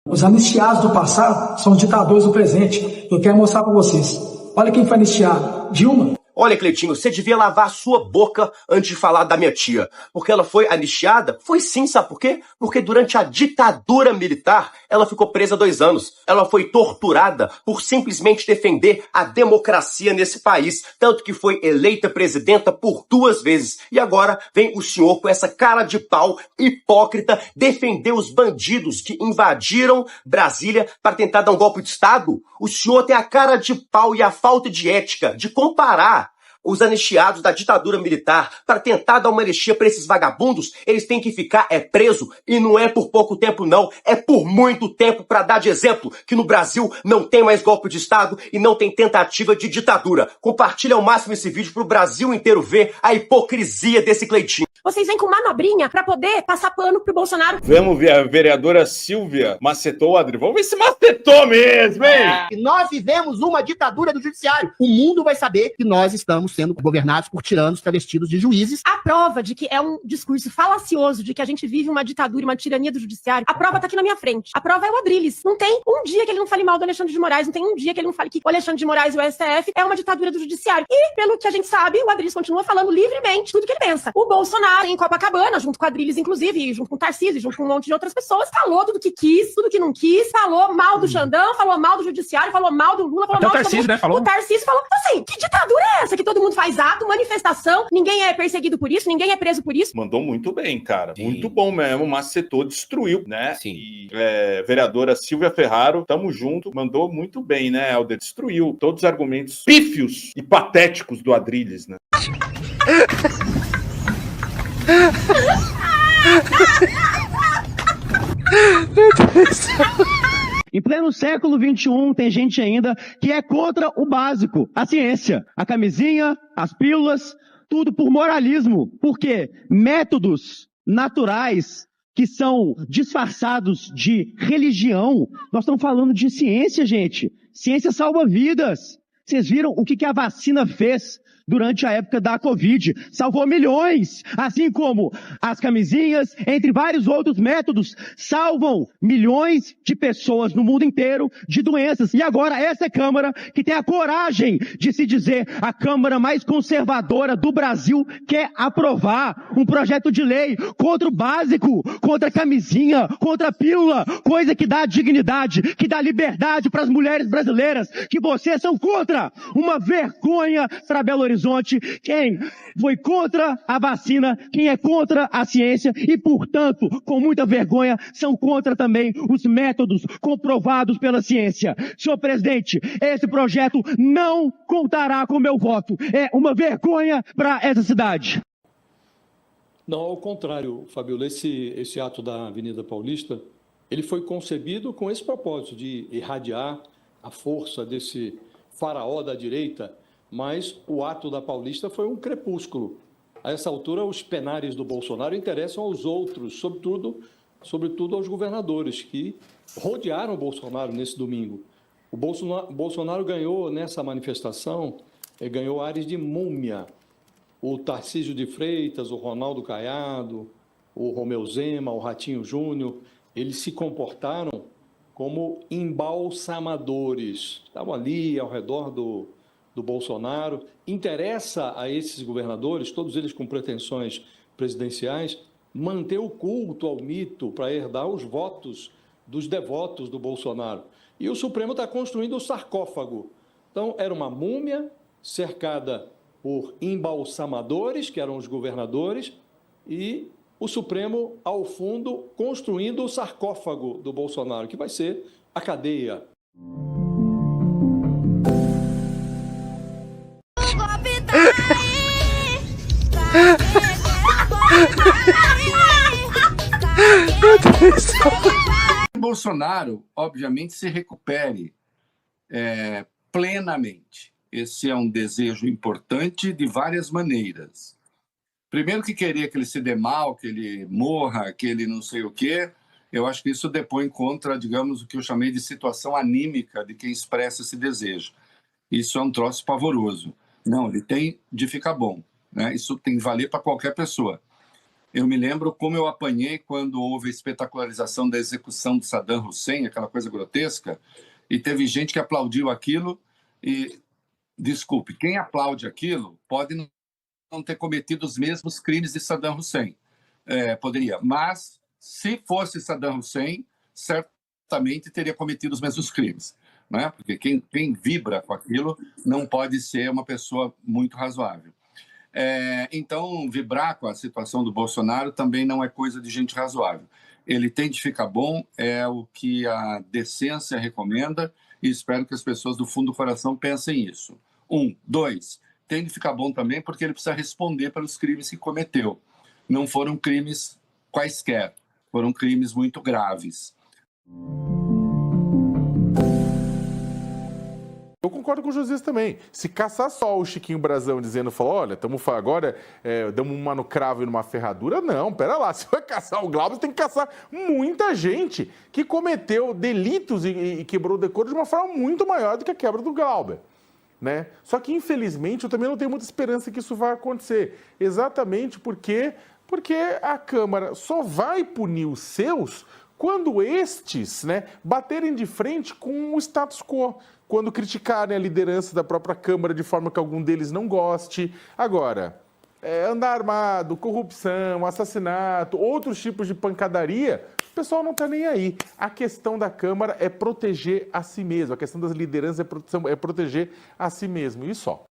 Os anistiados do passado são os ditadores do presente. Eu quero mostrar para vocês. Olha quem foi anistiado. Dilma. Olha, Cleitinho, você devia lavar a sua boca antes de falar da minha tia. Porque ela foi anistiada? Foi sim, sabe por quê? Porque durante a ditadura militar, ela ficou presa 2 anos. Ela foi torturada por simplesmente defender a democracia nesse país. Tanto que foi eleita presidenta por 2 vezes. E agora vem o senhor com essa cara de pau hipócrita defender os bandidos que invadiram Brasília para tentar dar um golpe de Estado. O senhor tem a cara de pau e a falta de ética de comparar os anistiados da ditadura militar para tentar dar uma anistia para esses vagabundos. Eles têm que ficar preso, e não é por pouco tempo não, é por muito tempo, para dar de exemplo que no Brasil não tem mais golpe de Estado e não tem tentativa de ditadura. Compartilha ao máximo esse vídeo pro Brasil inteiro ver a hipocrisia desse Cleitinho. Vocês vêm com manobrinha pra poder passar pano pro Bolsonaro. Vamos ver, a vereadora Silvia macetou o Adri. Vamos ver se macetou mesmo, hein? Nós vivemos uma ditadura do judiciário. O mundo vai saber que nós estamos sendo governados por tiranos travestidos de juízes. A prova de que é um discurso falacioso, de que a gente vive uma ditadura, uma tirania do judiciário, a prova tá aqui na minha frente. A prova é o Adrilles. Não tem um dia que ele não fale mal do Alexandre de Moraes, não tem um dia que ele não fale que o Alexandre de Moraes e o STF é uma ditadura do judiciário. E, pelo que a gente sabe, o Adrilles continua falando livremente tudo que ele pensa. O Bolsonaro, em Copacabana, junto com o Adrilles, inclusive, junto com o Tarcísio, junto com um monte de outras pessoas, falou tudo que quis, tudo que não quis, falou mal do Xandão, falou mal do judiciário, falou mal do Lula, falou até mal o Tarcísio, né? Falou. O Tarcísio falou, assim, que ditadura é essa que todo mundo faz ato, manifestação, ninguém é perseguido por isso, ninguém é preso por isso? Mandou muito bem, cara. Sim. Muito bom mesmo, macetou, destruiu, né? Sim. E, vereadora Silvia Ferraro, tamo junto, mandou muito bem, né, Helder? Destruiu todos os argumentos pífios e patéticos do Adrilles, né? Em pleno século XXI, tem gente ainda que é contra o básico, a ciência, a camisinha, as pílulas, tudo por moralismo. Por quê? Métodos naturais que são disfarçados de religião. Nós estamos falando de ciência, gente. Ciência salva vidas. Vocês viram o que a vacina fez durante a época da Covid? Salvou milhões, assim como as camisinhas, entre vários outros métodos, salvam milhões de pessoas no mundo inteiro de doenças. E agora essa Câmara, que tem a coragem de se dizer a Câmara mais conservadora do Brasil, quer aprovar um projeto de lei contra o básico, contra a camisinha, contra a pílula, coisa que dá dignidade, que dá liberdade para as mulheres brasileiras, que vocês são contra. Uma vergonha para Belo Horizonte. Quem foi contra a vacina, quem é contra a ciência e, portanto, com muita vergonha, são contra também os métodos comprovados pela ciência. Senhor presidente, esse projeto não contará com meu voto. É uma vergonha para essa cidade. Não, ao contrário, Fabiola, esse ato da Avenida Paulista, ele foi concebido com esse propósito de irradiar a força desse faraó da direita, mas o ato da Paulista foi um crepúsculo. A essa altura, os penares do Bolsonaro interessam aos outros, sobretudo aos governadores, que rodearam o Bolsonaro nesse domingo. O Bolsonaro ganhou nessa manifestação, ganhou ares de múmia. O Tarcísio de Freitas, o Ronaldo Caiado, o Romeu Zema, o Ratinho Júnior, eles se comportaram como embalsamadores. Estavam ali ao redor do Bolsonaro. Interessa a esses governadores, todos eles com pretensões presidenciais, manter o culto ao mito para herdar os votos dos devotos do Bolsonaro. E o Supremo está construindo o sarcófago. Então, era uma múmia cercada por embalsamadores, que eram os governadores, e o Supremo, ao fundo, construindo o sarcófago do Bolsonaro, que vai ser a cadeia. Bolsonaro, obviamente, se recupere plenamente. Esse é um desejo importante de várias maneiras. Primeiro, que queria que ele se dê mal, que ele morra, que ele não sei o quê. Eu acho que isso depõe contra, digamos, o que eu chamei de situação anímica de quem expressa esse desejo. Isso é um troço pavoroso. Não, ele tem de ficar bom, né? Isso tem que valer para qualquer pessoa. Eu me lembro como eu apanhei quando houve a espetacularização da execução de Saddam Hussein, aquela coisa grotesca, e teve gente que aplaudiu aquilo e, desculpe, quem aplaude aquilo pode não ter cometido os mesmos crimes de Saddam Hussein. Poderia, mas se fosse Saddam Hussein, certamente teria cometido os mesmos crimes, né? Porque quem vibra com aquilo não pode ser uma pessoa muito razoável. Então, vibrar com a situação do Bolsonaro também não é coisa de gente razoável. Ele tem de ficar bom, é o que a decência recomenda, e espero que as pessoas do fundo do coração pensem isso. 1. 2. Tem de ficar bom também porque ele precisa responder pelos crimes que cometeu. Não foram crimes quaisquer, foram crimes muito graves. Eu concordo com o Josias também. Se caçar só o Chiquinho Brazão dizendo, olha, agora damos uma no cravo e numa ferradura, não, pera lá, se vai caçar o Glauber, tem que caçar muita gente que cometeu delitos e quebrou o decoro de uma forma muito maior do que a quebra do Glauber, né? Só que, infelizmente, eu também não tenho muita esperança que isso vai acontecer, exatamente porque a Câmara só vai punir os seus quando estes, né, baterem de frente com o status quo, quando criticarem a liderança da própria Câmara de forma que algum deles não goste. Agora, andar armado, corrupção, assassinato, outros tipos de pancadaria, o pessoal não está nem aí. A questão da Câmara é proteger a si mesmo, a questão das lideranças é proteger a si mesmo, e só.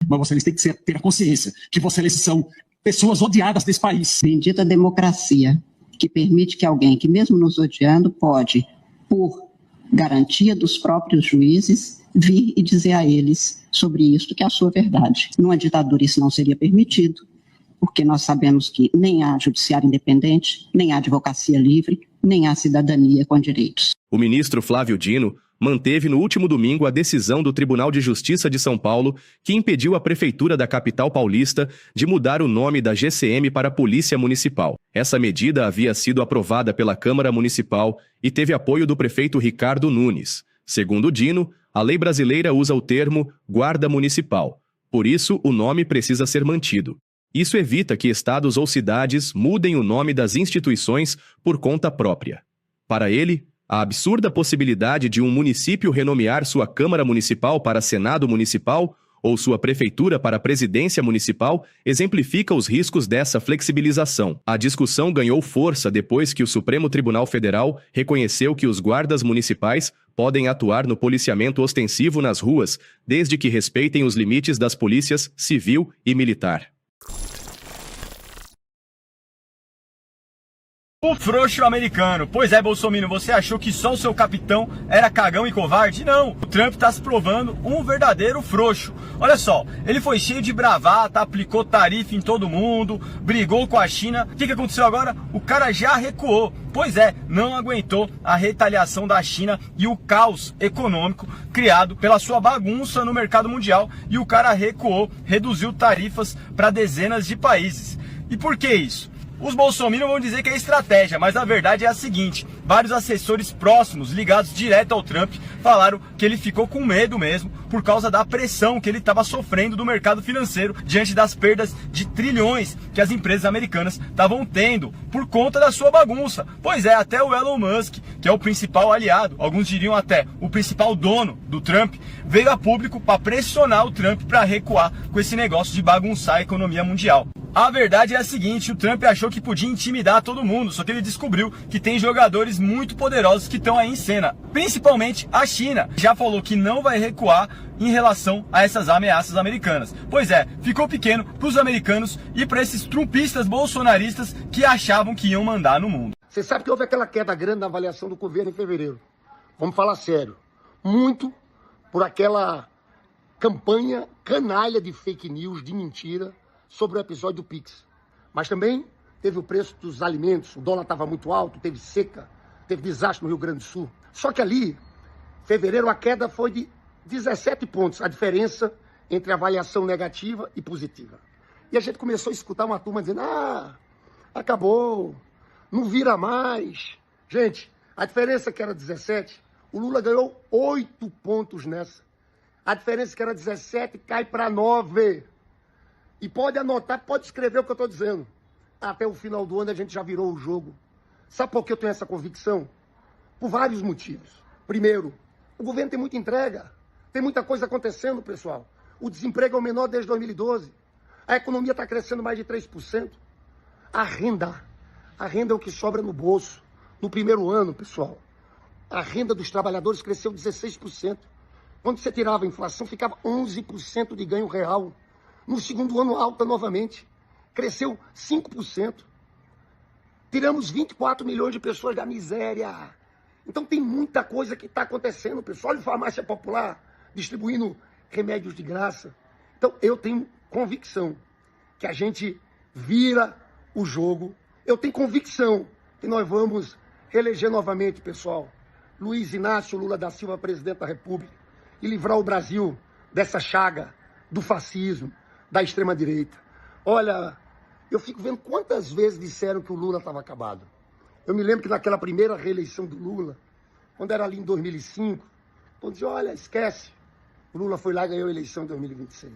Mas vocês têm que ter a consciência que vocês são pessoas odiadas desse país. Bendita democracia, que permite que alguém que, mesmo nos odiando, pode, por garantia dos próprios juízes, vir e dizer a eles sobre isso que é a sua verdade. Numa ditadura isso não seria permitido, porque nós sabemos que nem há judiciário independente, nem há advocacia livre, nem há cidadania com direitos. O ministro Flávio Dino manteve no último domingo a decisão do Tribunal de Justiça de São Paulo que impediu a Prefeitura da capital paulista de mudar o nome da GCM para Polícia Municipal. Essa medida havia sido aprovada pela Câmara Municipal e teve apoio do prefeito Ricardo Nunes. Segundo Dino, a lei brasileira usa o termo Guarda Municipal. Por isso, o nome precisa ser mantido. Isso evita que estados ou cidades mudem o nome das instituições por conta própria. Para ele, a absurda possibilidade de um município renomear sua Câmara Municipal para Senado Municipal ou sua Prefeitura para Presidência Municipal exemplifica os riscos dessa flexibilização. A discussão ganhou força depois que o Supremo Tribunal Federal reconheceu que os guardas municipais podem atuar no policiamento ostensivo nas ruas, desde que respeitem os limites das polícias civil e militar. O frouxo americano. Pois é, Bolsonaro, você achou que só o seu capitão era cagão e covarde? Não, o Trump está se provando um verdadeiro frouxo. Olha só, ele foi cheio de bravata, aplicou tarifa em todo mundo, brigou com a China. O que aconteceu agora? O cara já recuou. Pois é, não aguentou a retaliação da China e o caos econômico criado pela sua bagunça no mercado mundial. E o cara recuou, reduziu tarifas para dezenas de países. E por que isso? Os bolsominions vão dizer que é estratégia, mas a verdade é a seguinte: vários assessores próximos, ligados direto ao Trump, falaram que ele ficou com medo mesmo por causa da pressão que ele estava sofrendo do mercado financeiro diante das perdas de trilhões que as empresas americanas estavam tendo por conta da sua bagunça. Pois é, até o Elon Musk, que é o principal aliado, alguns diriam até o principal dono do Trump, veio a público para pressionar o Trump para recuar com esse negócio de bagunçar a economia mundial. A verdade é a seguinte: o Trump achou que podia intimidar todo mundo, só que ele descobriu que tem jogadores muito poderosos que estão aí em cena, principalmente a China. Já falou que não vai recuar em relação a essas ameaças americanas. Pois é, ficou pequeno para os americanos e para esses trumpistas bolsonaristas que achavam que iam mandar no mundo. Você sabe que houve aquela queda grande na avaliação do governo em fevereiro. Vamos falar sério. Muito por aquela campanha canalha de fake news, de mentira, sobre o episódio do Pix. Mas também teve o preço dos alimentos, o dólar estava muito alto, teve seca, teve desastre no Rio Grande do Sul. Só que ali, fevereiro, a queda foi de 17 pontos, a diferença entre avaliação negativa e positiva. E a gente começou a escutar uma turma dizendo: acabou, não vira mais. Gente, a diferença que era 17, o Lula ganhou 8 pontos nessa. A diferença que era 17 cai para 9. E pode anotar, pode escrever o que eu estou dizendo. Até o final do ano a gente já virou o jogo. Sabe por que eu tenho essa convicção? Por vários motivos. Primeiro, o governo tem muita entrega. Tem muita coisa acontecendo, pessoal. O desemprego é o menor desde 2012. A economia está crescendo mais de 3%. A renda é o que sobra no bolso. No primeiro ano, pessoal, a renda dos trabalhadores cresceu 16%. Quando você tirava a inflação, ficava 11% de ganho real. No segundo ano, alta novamente. Cresceu 5%. Tiramos 24 milhões de pessoas da miséria. Então tem muita coisa que está acontecendo, pessoal. Olha a farmácia popular distribuindo remédios de graça. Então eu tenho convicção que a gente vira o jogo. Eu tenho convicção que nós vamos reeleger novamente, pessoal, Luiz Inácio Lula da Silva, presidente da República, e livrar o Brasil dessa chaga do fascismo, da extrema-direita. Olha, eu fico vendo quantas vezes disseram que o Lula estava acabado. Eu me lembro que naquela primeira reeleição do Lula, quando era ali em 2005, todos diziam, olha, esquece. O Lula foi lá e ganhou a eleição em 2026.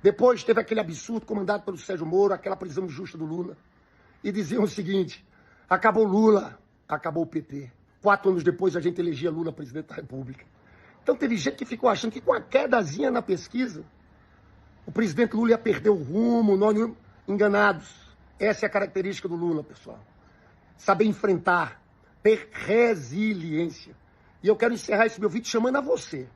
Depois teve aquele absurdo comandado pelo Sérgio Moro, aquela prisão injusta do Lula. E diziam o seguinte, acabou Lula, acabou o PT. 4 anos depois a gente elegia Lula presidente da República. Então teve gente que ficou achando que com a quedazinha na pesquisa, o presidente Lula ia perder o rumo, nós enganados. Essa é a característica do Lula, pessoal. Saber enfrentar, ter resiliência. E eu quero encerrar esse meu vídeo chamando a você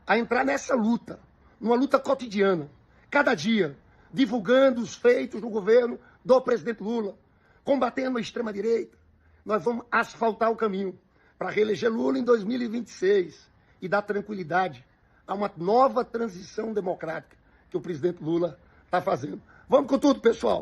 a entrar nessa luta, numa luta cotidiana, cada dia, divulgando os feitos do governo do presidente Lula, combatendo a extrema-direita. Nós vamos asfaltar o caminho para reeleger Lula em 2026 e dar tranquilidade a uma nova transição democrática que o presidente Lula está fazendo. Vamos com tudo, pessoal!